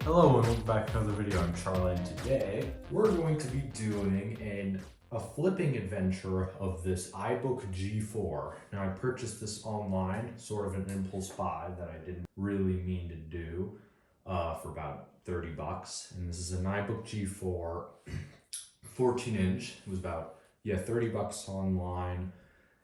Hello and welcome back to another video. I'm Charlie, and today we're going to be doing a flipping adventure of this iBook G4. Now I purchased this online, sort of an impulse buy that I didn't really mean to do for about 30 bucks. And this is an iBook G4, 14 inch. It was about, 30 bucks online.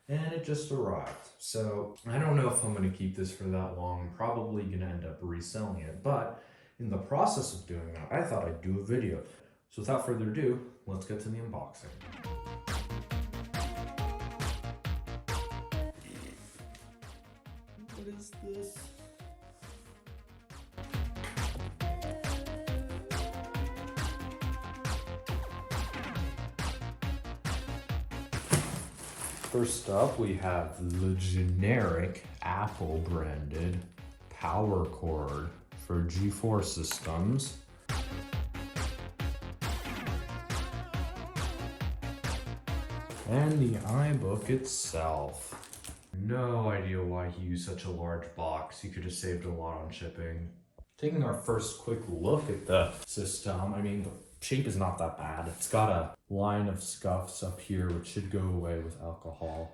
And it just arrived. So I don't know if I'm going to keep this for that long. I'm probably going to end up reselling it, but in the process of doing that, I thought I'd do a video. So without further ado, let's get to the unboxing. What is this? First up, we have the generic Apple branded power cord for G4 systems. And the iBook itself. No idea why he used such a large box. He could have saved a lot on shipping. Taking our first quick look at the system, I mean, the shape is not that bad. It's got a line of scuffs up here, which should go away with alcohol.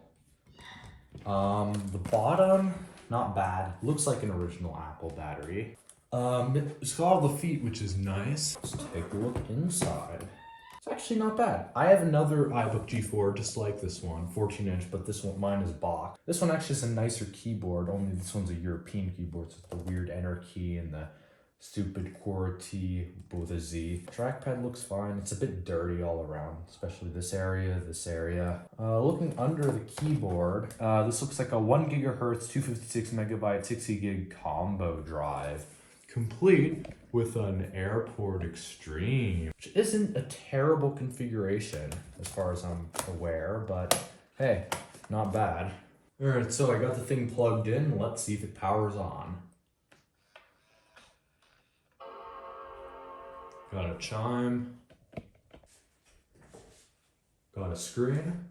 The bottom, not bad. Looks like an original Apple battery. It's got all the feet, which is nice. Let's take a look inside. It's actually not bad. I have another iBook G4 just like this one, 14 inch, but this one, mine is box. This one actually has a nicer keyboard, only this one's a European keyboard, so it's the weird enter key and the stupid QWERTY with a Z. Trackpad looks fine. It's a bit dirty all around, especially this area. Looking under the keyboard, this looks like a 1 gigahertz, 256 megabyte, 60 gig combo drive, complete with an Airport Extreme, which isn't a terrible configuration as far as I'm aware, but hey, not bad. All right, so I got the thing plugged in. Let's see if it powers on. Got a chime, got a screen,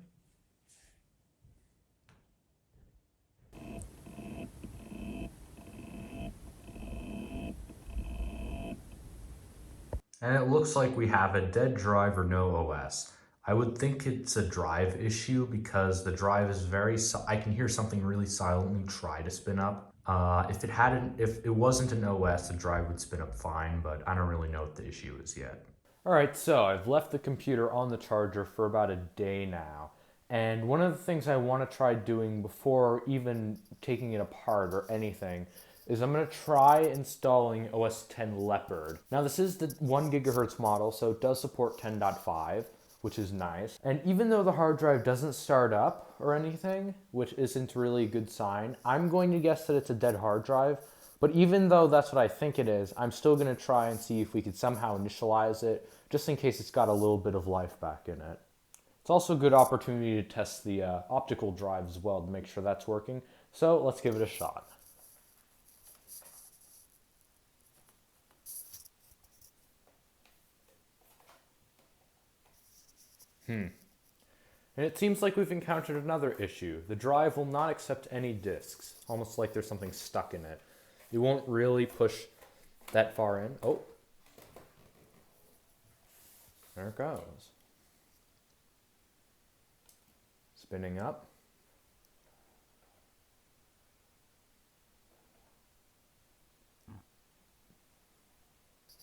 and it looks like we have a dead drive or no OS. I would think it's a drive issue because the drive is I can hear something really silently try to spin up. If it wasn't an OS, the drive would spin up fine, but I don't really know what the issue is yet. All right, so I've left the computer on the charger for about a day now. And one of the things I want to try doing before even taking it apart or anything is I'm going to try installing OS X Leopard. Now this is the 1 gigahertz model, so it does support 10.5. Which is nice. And even though the hard drive doesn't start up or anything, which isn't really a good sign, I'm going to guess that it's a dead hard drive. But even though that's what I think it is, I'm still going to try and see if we could somehow initialize it, just in case it's got a little bit of life back in it. It's also a good opportunity to test the optical drive as well to make sure that's working. So let's give it a shot. And it seems like we've encountered another issue. The drive will not accept any disks, almost like there's something stuck in it. It won't really push that far in. Oh, there it goes. Spinning up.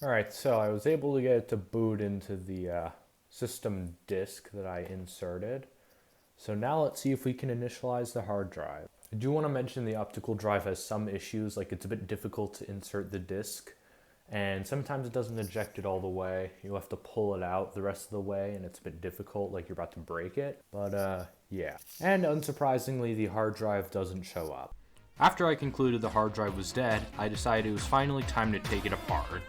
All right, so I was able to get it to boot into the system disk that I inserted. So now let's see if we can initialize the hard drive. I do want to mention the optical drive has some issues, like it's a bit difficult to insert the disk, and sometimes it doesn't eject it all the way. You'll have to pull it out the rest of the way, and it's a bit difficult, like you're about to break it. But yeah. And unsurprisingly, the hard drive doesn't show up. After I concluded the hard drive was dead, I decided it was finally time to take it apart.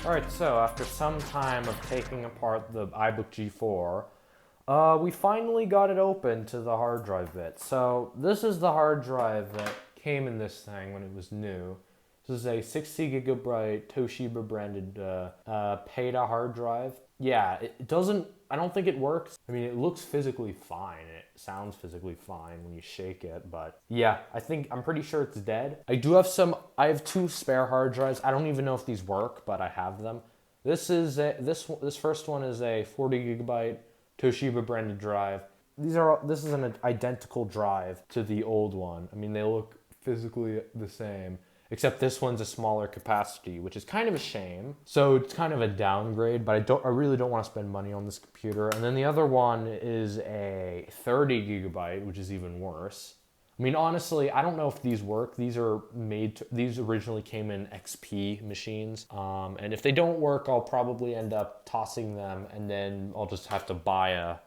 Alright, so after some time of taking apart the iBook G4, we finally got it open to the hard drive bit. So this is the hard drive that came in this thing when it was new. This is a 60GB Toshiba branded PETA hard drive. Yeah, it doesn't, I don't think it works. I mean, it looks physically fine. It sounds physically fine when you shake it, but yeah, I'm pretty sure it's dead. I have two spare hard drives. I don't even know if these work, but I have them. This first one is a 40GB Toshiba branded drive. This is an identical drive to the old one. I mean, they look physically the same. Except this one's a smaller capacity, which is kind of a shame. So it's kind of a downgrade, but I really don't want to spend money on this computer. And then the other one is a 30GB, which is even worse. I mean, honestly, I don't know if these work. These originally came in XP machines. And if they don't work, I'll probably end up tossing them, and then I'll just have to buy a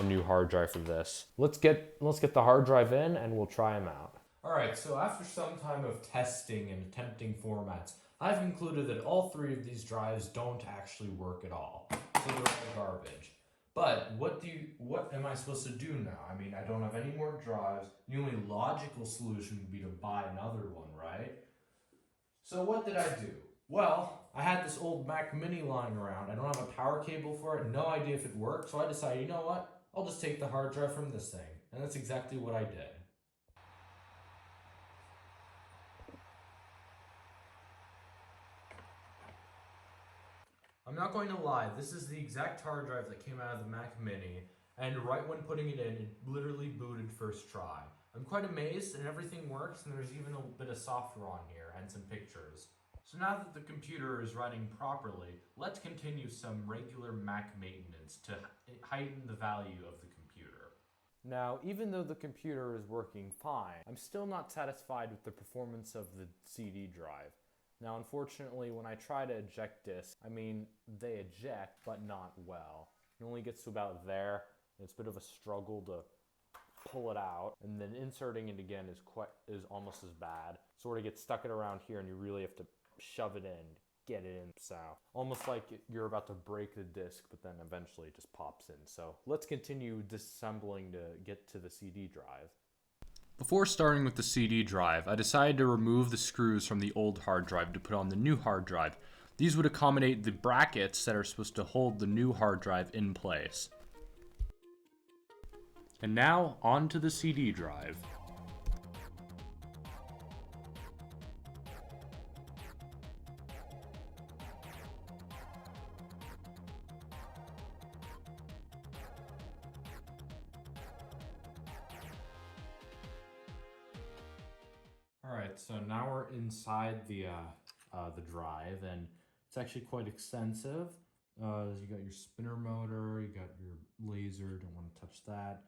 new hard drive for this. Let's get the hard drive in and we'll try them out. Alright, so after some time of testing and attempting formats, I've concluded that all three of these drives don't actually work at all. So they're all garbage. But what am I supposed to do now? I mean, I don't have any more drives. The only logical solution would be to buy another one, right? So what did I do? Well, I had this old Mac Mini lying around. I don't have a power cable for it, no idea if it worked, so I decided, you know what? I'll just take the hard drive from this thing. And that's exactly what I did. I'm not going to lie, this is the exact hard drive that came out of the Mac Mini, and right when putting it in, it literally booted first try. I'm quite amazed, and everything works, and there's even a bit of software on here, and some pictures. So now that the computer is running properly, let's continue some regular Mac maintenance to heighten the value of the computer. Now, even though the computer is working fine, I'm still not satisfied with the performance of the CD drive. Now, unfortunately, when I try to eject disks, I mean, they eject, but not well. It only gets to about there, and it's a bit of a struggle to pull it out, and then inserting it again is almost as bad. Sort of gets stuck around here, and you really have to shove it in, get it in. So, almost like you're about to break the disk, but then eventually it just pops in. So, let's continue disassembling to get to the CD drive. Before starting with the CD drive, I decided to remove the screws from the old hard drive to put on the new hard drive. These would accommodate the brackets that are supposed to hold the new hard drive in place. And now, on to the CD drive. Alright, so now we're inside the drive, and it's actually quite extensive. You got your spinner motor, you got your laser, don't want to touch that.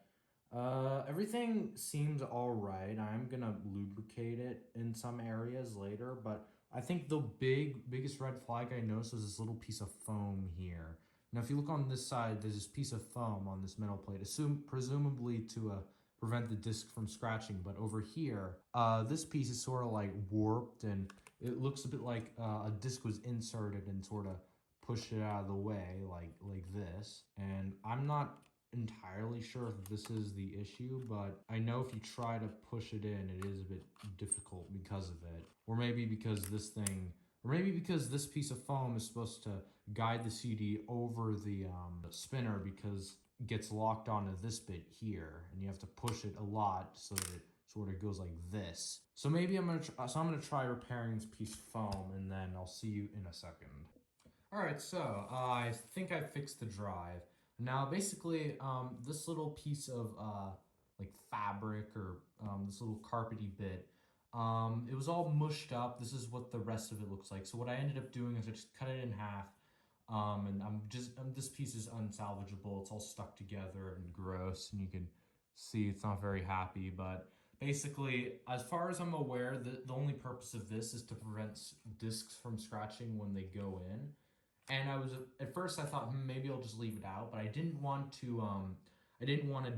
Everything seems alright. I'm gonna lubricate it in some areas later, but I think the biggest red flag I noticed was this little piece of foam here. Now if you look on this side, there's this piece of foam on this metal plate, presumably to prevent the disc from scratching, but over here, this piece is sort of like warped, and it looks a bit like a disc was inserted and sort of pushed it out of the way, like this. And I'm not entirely sure if this is the issue, but I know if you try to push it in, it is a bit difficult because of it. Or maybe because this piece of foam is supposed to guide the CD over the spinner, because gets locked onto this bit here, and you have to push it a lot so that it sort of goes like this. So maybe I'm gonna try repairing this piece of foam, and then I'll see you in a second. All right, so I think I fixed the drive. Now, basically, this little piece of like fabric or this little carpety bit, it was all mushed up. This is what the rest of it looks like. So what I ended up doing is I just cut it in half, and this piece is unsalvageable. It's all stuck together and gross, and you can see it's not very happy. But basically, as far as I'm aware, the only purpose of this is to prevent discs from scratching when they go in. And at first I thought maybe I'll just leave it out, but I didn't want to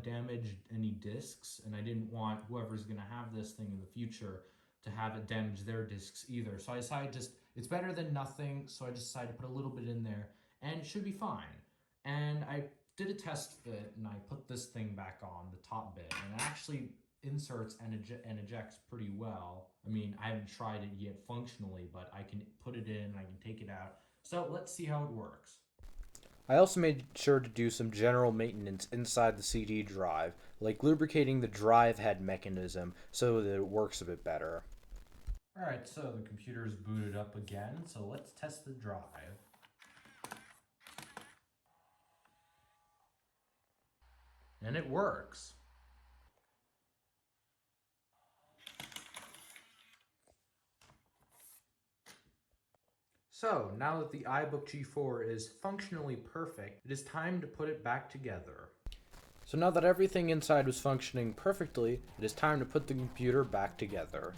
damage any discs, and I didn't want whoever's gonna have this thing in the future to have it damage their discs either. So I decided it's better than nothing, so I decided to put a little bit in there, and it should be fine. And I did a test fit, and I put this thing back on, the top bit, and it actually inserts and ejects pretty well. I mean, I haven't tried it yet functionally, but I can put it in, I can take it out. So let's see how it works. I also made sure to do some general maintenance inside the CD drive, like lubricating the drive head mechanism so that it works a bit better. Alright, so the computer is booted up again, so let's test the drive. And it works. So, now that the iBook G4 is functionally perfect, it is time to put it back together. So now that everything inside was functioning perfectly, it is time to put the computer back together.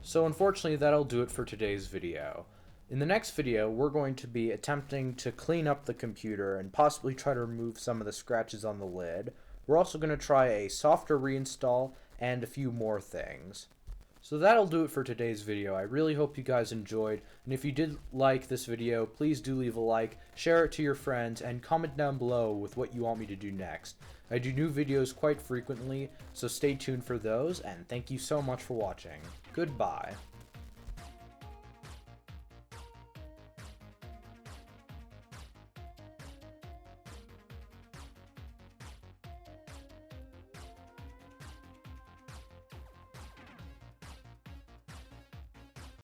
So unfortunately that'll do it for today's video. In the next video, we're going to be attempting to clean up the computer and possibly try to remove some of the scratches on the lid. We're also going to try a software reinstall and a few more things. So that'll do it for today's video. I really hope you guys enjoyed, and if you did like this video, please do leave a like, share it to your friends, and comment down below with what you want me to do next. I do new videos quite frequently, so stay tuned for those, and thank you so much for watching. Goodbye.